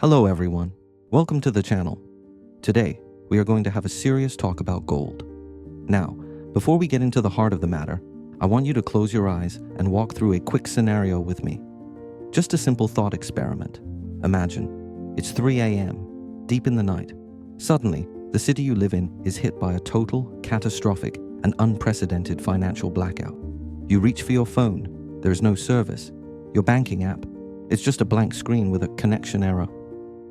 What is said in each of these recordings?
Hello everyone, welcome to the channel. Today, we are going to have a serious talk about gold. Now, before we get into the heart of the matter, I want you to close your eyes and walk through a quick scenario with me. Just a simple thought experiment. Imagine, it's 3 a.m., deep in the night. Suddenly, the city you live in is hit by a total, catastrophic, and unprecedented financial blackout. You reach for your phone, there is no service. Your banking app, it's just a blank screen with a connection error.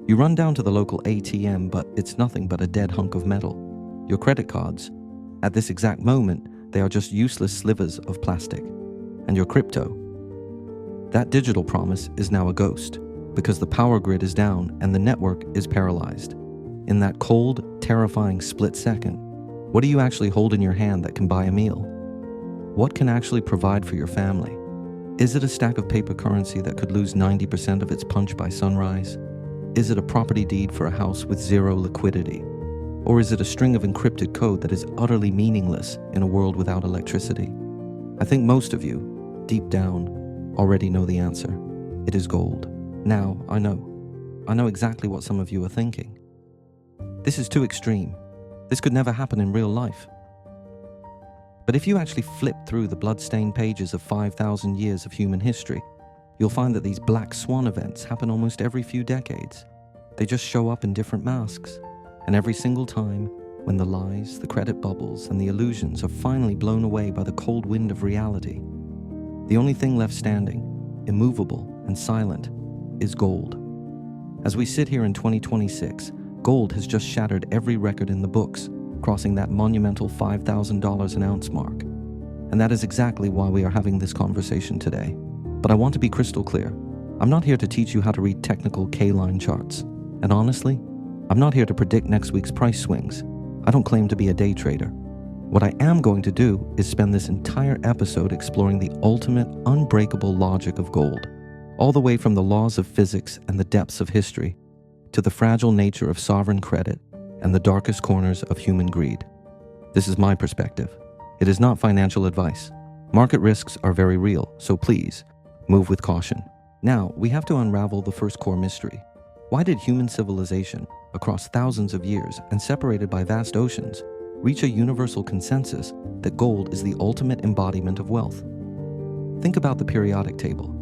You run down to the local ATM, but it's nothing but a dead hunk of metal. Your credit cards, at this exact moment, they are just useless slivers of plastic. And your crypto, that digital promise is now a ghost, because the power grid is down and the network is paralyzed. In that cold, terrifying split second, what do you actually hold in your hand that can buy a meal? What can actually provide for your family? Is it a stack of paper currency that could lose 90% of its punch by sunrise? Is it a property deed for a house with zero liquidity? Or is it a string of encrypted code that is utterly meaningless in a world without electricity? I think most of you, deep down, already know the answer. It is gold. Now, I know exactly what some of you are thinking. This is too extreme. This could never happen in real life. But if you actually flip through the blood-stained pages of 5,000 years of human history, you'll find that these black swan events happen almost every few decades. They just show up in different masks. And every single time, when the lies, the credit bubbles, and the illusions are finally blown away by the cold wind of reality, the only thing left standing, immovable and silent, is gold. As we sit here in 2026, gold has just shattered every record in the books, crossing that monumental $5,000 an ounce mark. And that is exactly why we are having this conversation today. But I want to be crystal clear. I'm not here to teach you how to read technical K-line charts. And honestly, I'm not here to predict next week's price swings. I don't claim to be a day trader. What I am going to do is spend this entire episode exploring the ultimate, unbreakable logic of gold, all the way from the laws of physics and the depths of history, to the fragile nature of sovereign credit and the darkest corners of human greed. This is my perspective. It is not financial advice. Market risks are very real, so please, move with caution. Now, we have to unravel the first core mystery. Why did human civilization, across thousands of years and separated by vast oceans, reach a universal consensus that gold is the ultimate embodiment of wealth? Think about the periodic table.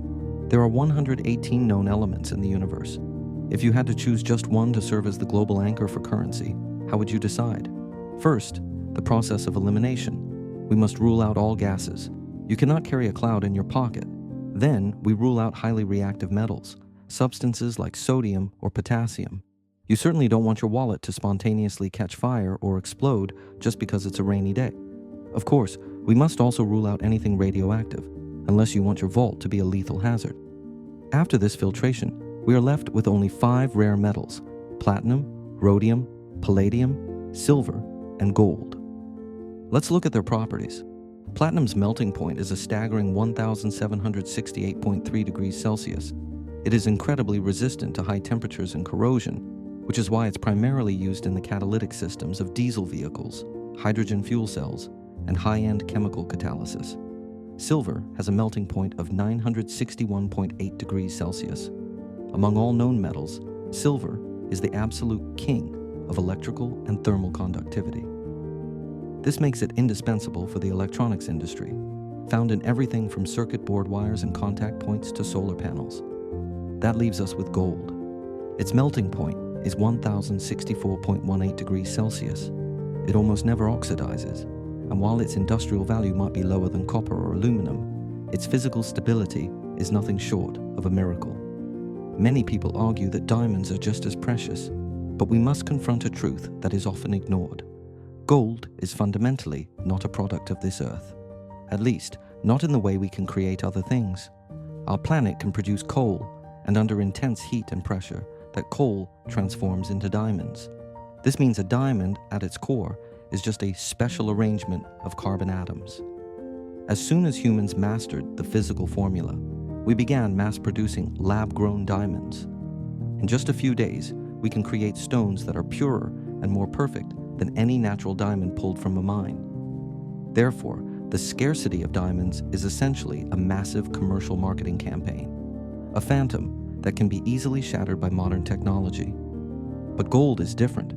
There are 118 known elements in the universe. If you had to choose just one to serve as the global anchor for currency, how would you decide? First, the process of elimination. We must rule out all gases. You cannot carry a cloud in your pocket. Then, we rule out highly reactive metals, substances like sodium or potassium. You certainly don't want your wallet to spontaneously catch fire or explode just because it's a rainy day. Of course, we must also rule out anything radioactive, unless you want your vault to be a lethal hazard. After this filtration, we are left with only 5 rare metals: platinum, rhodium, palladium, silver, and gold. Let's look at their properties. Platinum's melting point is a staggering 1,768.3 degrees Celsius. It is incredibly resistant to high temperatures and corrosion, which is why it's primarily used in the catalytic systems of diesel vehicles, hydrogen fuel cells, and high-end chemical catalysis. Silver has a melting point of 961.8 degrees Celsius. Among all known metals, silver is the absolute king of electrical and thermal conductivity. This makes it indispensable for the electronics industry, found in everything from circuit board wires and contact points to solar panels. That leaves us with gold. Its melting point is 1,064.18 degrees Celsius. It almost never oxidizes, and while its industrial value might be lower than copper or aluminum, its physical stability is nothing short of a miracle. Many people argue that diamonds are just as precious, but we must confront a truth that is often ignored. Gold is fundamentally not a product of this earth. At least, not in the way we can create other things. Our planet can produce coal, and under intense heat and pressure, that coal transforms into diamonds. This means a diamond, at its core, is just a special arrangement of carbon atoms. As soon as humans mastered the physical formula, we began mass-producing lab-grown diamonds. In just a few days, we can create stones that are purer and more perfect than any natural diamond pulled from a mine. Therefore, the scarcity of diamonds is essentially a massive commercial marketing campaign, a phantom that can be easily shattered by modern technology. But gold is different.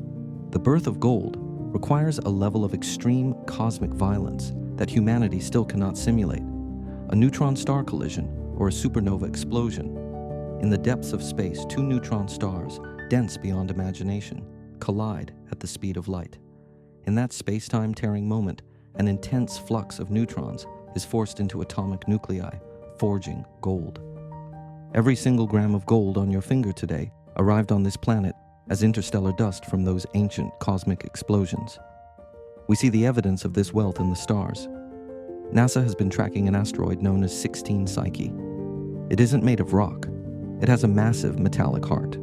The birth of gold requires a level of extreme cosmic violence that humanity still cannot simulate. A neutron star collision or a supernova explosion. In the depths of space, two neutron stars, dense beyond imagination, collide at the speed of light. In that space-time tearing moment, an intense flux of neutrons is forced into atomic nuclei, forging gold. Every single gram of gold on your finger today arrived on this planet as interstellar dust from those ancient cosmic explosions. We see the evidence of this wealth in the stars. NASA has been tracking an asteroid known as 16 Psyche. It isn't made of rock. It has a massive metallic heart.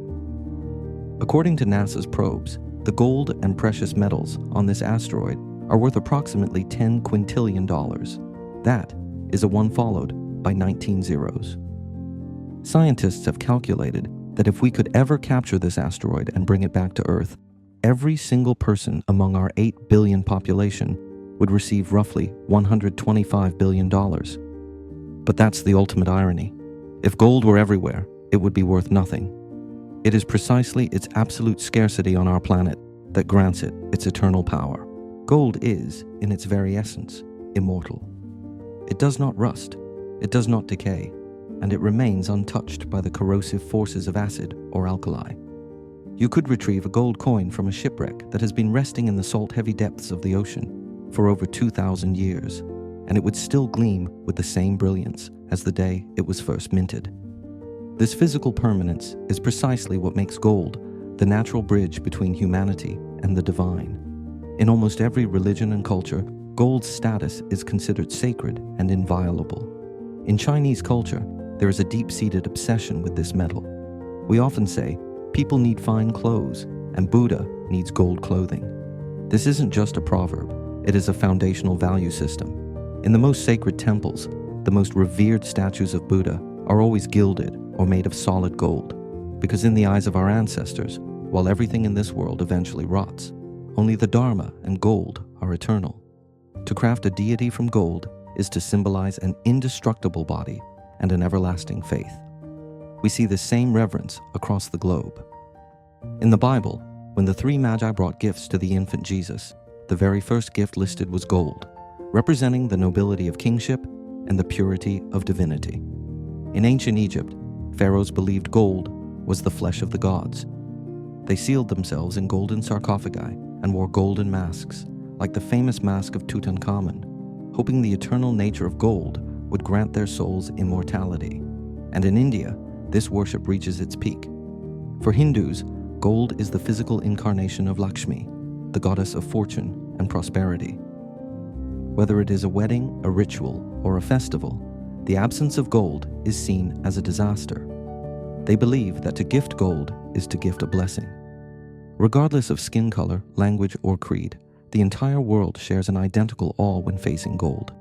According to NASA's probes, the gold and precious metals on this asteroid are worth approximately $10 quintillion. That is a 1 followed by 19 zeros. Scientists have calculated that if we could ever capture this asteroid and bring it back to Earth, every single person among our 8 billion population would receive roughly $125 billion. But that's the ultimate irony. If gold were everywhere, it would be worth nothing. It is precisely its absolute scarcity on our planet that grants it its eternal power. Gold is, in its very essence, immortal. It does not rust, it does not decay, and it remains untouched by the corrosive forces of acid or alkali. You could retrieve a gold coin from a shipwreck that has been resting in the salt-heavy depths of the ocean for over 2,000 years, and it would still gleam with the same brilliance as the day it was first minted. This physical permanence is precisely what makes gold the natural bridge between humanity and the divine. In almost every religion and culture, gold's status is considered sacred and inviolable. In Chinese culture, there is a deep-seated obsession with this metal. We often say, people need fine clothes, and Buddha needs gold clothing. This isn't just a proverb, it is a foundational value system. In the most sacred temples, the most revered statues of Buddha are always gilded or made of solid gold, because in the eyes of our ancestors, while everything in this world eventually rots, only the Dharma and gold are eternal. To craft a deity from gold is to symbolize an indestructible body and an everlasting faith. We see the same reverence across the globe. In the Bible, when the 3 Magi brought gifts to the infant Jesus, the very first gift listed was gold, representing the nobility of kingship and the purity of divinity. In ancient Egypt, pharaohs believed gold was the flesh of the gods. They sealed themselves in golden sarcophagi and wore golden masks, like the famous mask of Tutankhamun, hoping the eternal nature of gold would grant their souls immortality. And in India, this worship reaches its peak. For Hindus, gold is the physical incarnation of Lakshmi, the goddess of fortune and prosperity. Whether it is a wedding, a ritual, or a festival, the absence of gold is seen as a disaster. They believe that to gift gold is to gift a blessing. Regardless of skin color, language, or creed, the entire world shares an identical awe when facing gold.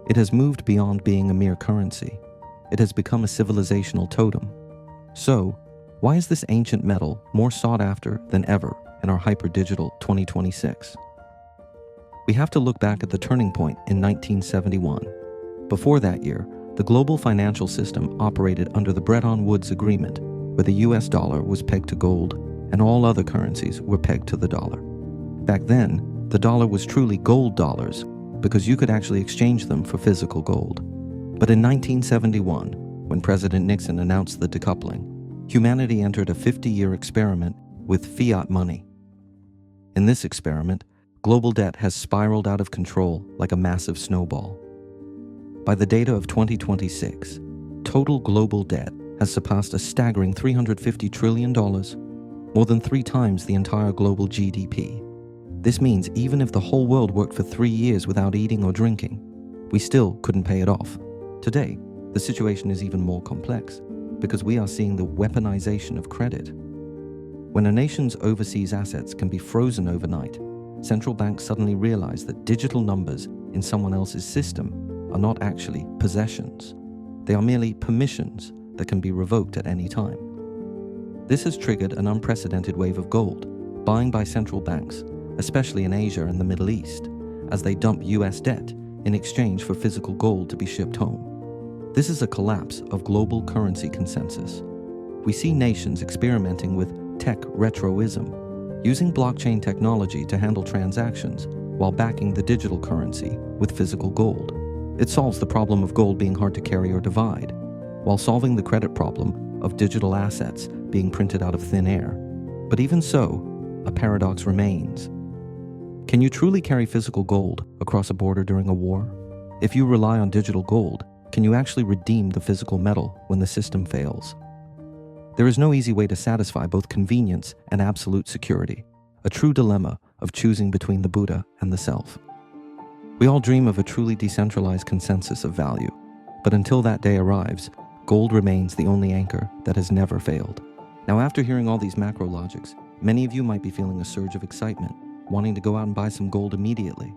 It has moved beyond being a mere currency. It has become a civilizational totem. So, why is this ancient metal more sought after than ever in our hyper-digital 2026? We have to look back at the turning point in 1971. Before that year, the global financial system operated under the Bretton Woods Agreement, where the US dollar was pegged to gold and all other currencies were pegged to the dollar. Back then, the dollar was truly gold dollars because you could actually exchange them for physical gold. But in 1971, when President Nixon announced the decoupling, humanity entered a 50-year experiment with fiat money. In this experiment, global debt has spiraled out of control like a massive snowball. By the data of 2026, total global debt has surpassed a staggering $350 trillion, more than 3 times the entire global GDP. This means even if the whole world worked for 3 years without eating or drinking, we still couldn't pay it off. Today, the situation is even more complex because we are seeing the weaponization of credit. When a nation's overseas assets can be frozen overnight, central banks suddenly realize that digital numbers in someone else's system are not actually possessions. They are merely permissions that can be revoked at any time. This has triggered an unprecedented wave of gold, buying by central banks, especially in Asia and the Middle East, as they dump US debt in exchange for physical gold to be shipped home. This is a collapse of global currency consensus. we see nations experimenting with tech retroism, using blockchain technology to handle transactions while backing the digital currency with physical gold. It solves the problem of gold being hard to carry or divide, while solving the credit problem of digital assets being printed out of thin air. But even so, a paradox remains. Can you truly carry physical gold across a border during a war? If you rely on digital gold, can you actually redeem the physical metal when the system fails? There is no easy way to satisfy both convenience and absolute security, a true dilemma of choosing between the Buddha and the self. We all dream of a truly decentralized consensus of value, but until that day arrives, gold remains the only anchor that has never failed. Now, after hearing all these macro logics, many of you might be feeling a surge of excitement, wanting to go out and buy some gold immediately.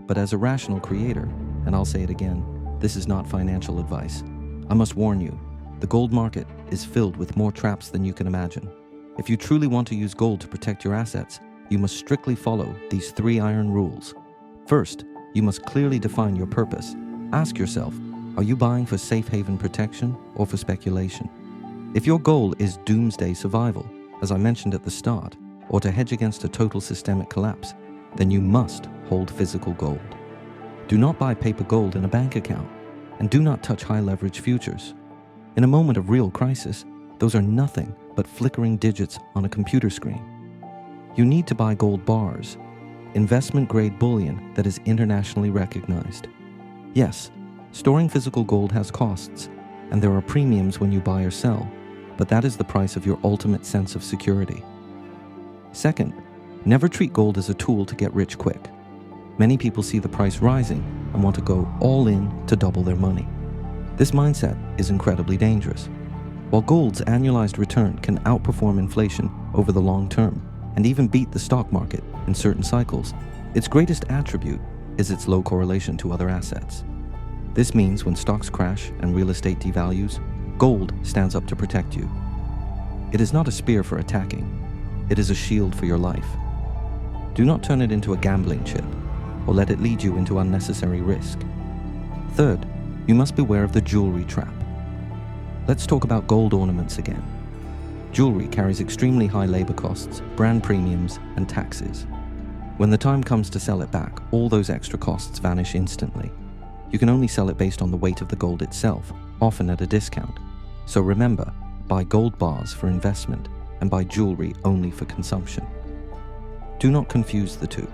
But as a rational creator, and I'll say it again, this is not financial advice. I must warn you, the gold market is filled with more traps than you can imagine. If you truly want to use gold to protect your assets, you must strictly follow these 3 iron rules. First, you must clearly define your purpose. Ask yourself, are you buying for safe haven protection or for speculation? If your goal is doomsday survival, as I mentioned at the start, or to hedge against a total systemic collapse, then you must hold physical gold. Do not buy paper gold in a bank account, and do not touch high leverage futures. In a moment of real crisis, those are nothing but flickering digits on a computer screen. You need to buy gold bars, investment-grade bullion that is internationally recognized. Yes, storing physical gold has costs, and there are premiums when you buy or sell, but that is the price of your ultimate sense of security. Second, never treat gold as a tool to get rich quick. Many people see the price rising and want to go all in to double their money. This mindset is incredibly dangerous. While gold's annualized return can outperform inflation over the long term and even beat the stock market in certain cycles, its greatest attribute is its low correlation to other assets. This means when stocks crash and real estate devalues, gold stands up to protect you. It is not a spear for attacking. It is a shield for your life. Do not turn it into a gambling chip or let it lead you into unnecessary risk. Third, you must beware of the jewelry trap. Let's talk about gold ornaments again. Jewelry carries extremely high labor costs, brand premiums, and taxes. When the time comes to sell it back, all those extra costs vanish instantly. You can only sell it based on the weight of the gold itself, often at a discount. So remember, buy gold bars for investment and buy jewelry only for consumption. Do not confuse the two.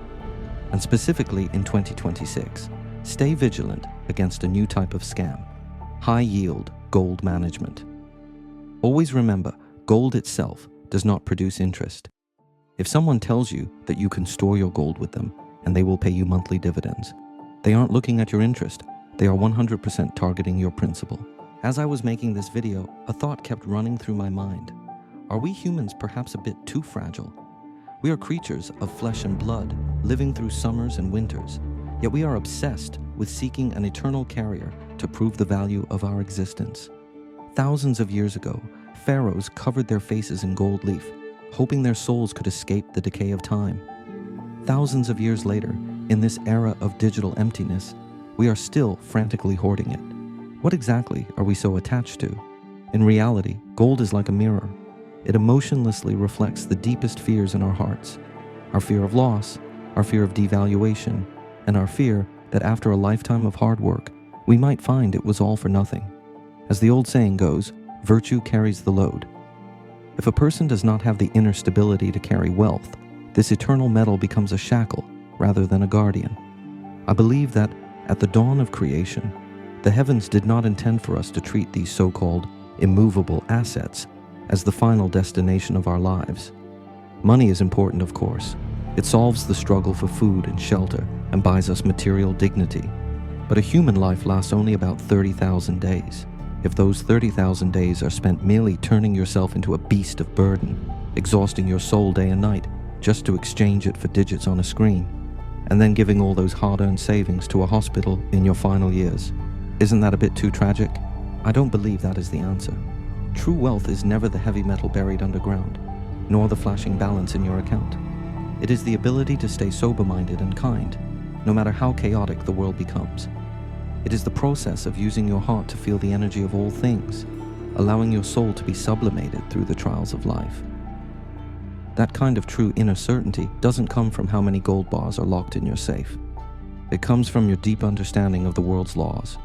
And specifically in 2026, stay vigilant against a new type of scam: high-yield gold management. Always remember, gold itself does not produce interest. If someone tells you that you can store your gold with them and they will pay you monthly dividends, they aren't looking at your interest, they are 100% targeting your principal. As I was making this video, a thought kept running through my mind. Are we humans perhaps a bit too fragile? We are creatures of flesh and blood, living through summers and winters, yet we are obsessed with seeking an eternal carrier to prove the value of our existence. Thousands of years ago, pharaohs covered their faces in gold leaf, hoping their souls could escape the decay of time. Thousands of years later, in this era of digital emptiness, we are still frantically hoarding it. What exactly are we so attached to? In reality, gold is like a mirror. It emotionlessly reflects the deepest fears in our hearts: our fear of loss, our fear of devaluation, and our fear that after a lifetime of hard work, we might find it was all for nothing. As the old saying goes, virtue carries the load. If a person does not have the inner stability to carry wealth, this eternal metal becomes a shackle rather than a guardian. I believe that at the dawn of creation, the heavens did not intend for us to treat these so-called immovable assets as the final destination of our lives. Money is important, of course. It solves the struggle for food and shelter and buys us material dignity. But a human life lasts only about 30,000 days. If those 30,000 days are spent merely turning yourself into a beast of burden, exhausting your soul day and night just to exchange it for digits on a screen, and then giving all those hard-earned savings to a hospital in your final years, isn't that a bit too tragic? I don't believe that is the answer. True wealth is never the heavy metal buried underground, nor the flashing balance in your account. It is the ability to stay sober-minded and kind, no matter how chaotic the world becomes. It is the process of using your heart to feel the energy of all things, allowing your soul to be sublimated through the trials of life. That kind of true inner certainty doesn't come from how many gold bars are locked in your safe. It comes from your deep understanding of the world's laws.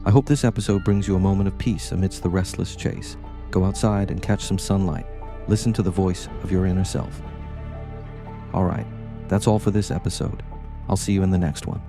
I hope this episode brings you a moment of peace amidst the restless chase. Go outside and catch some sunlight. Listen to the voice of your inner self. All right, that's all for this episode. I'll see you in the next one.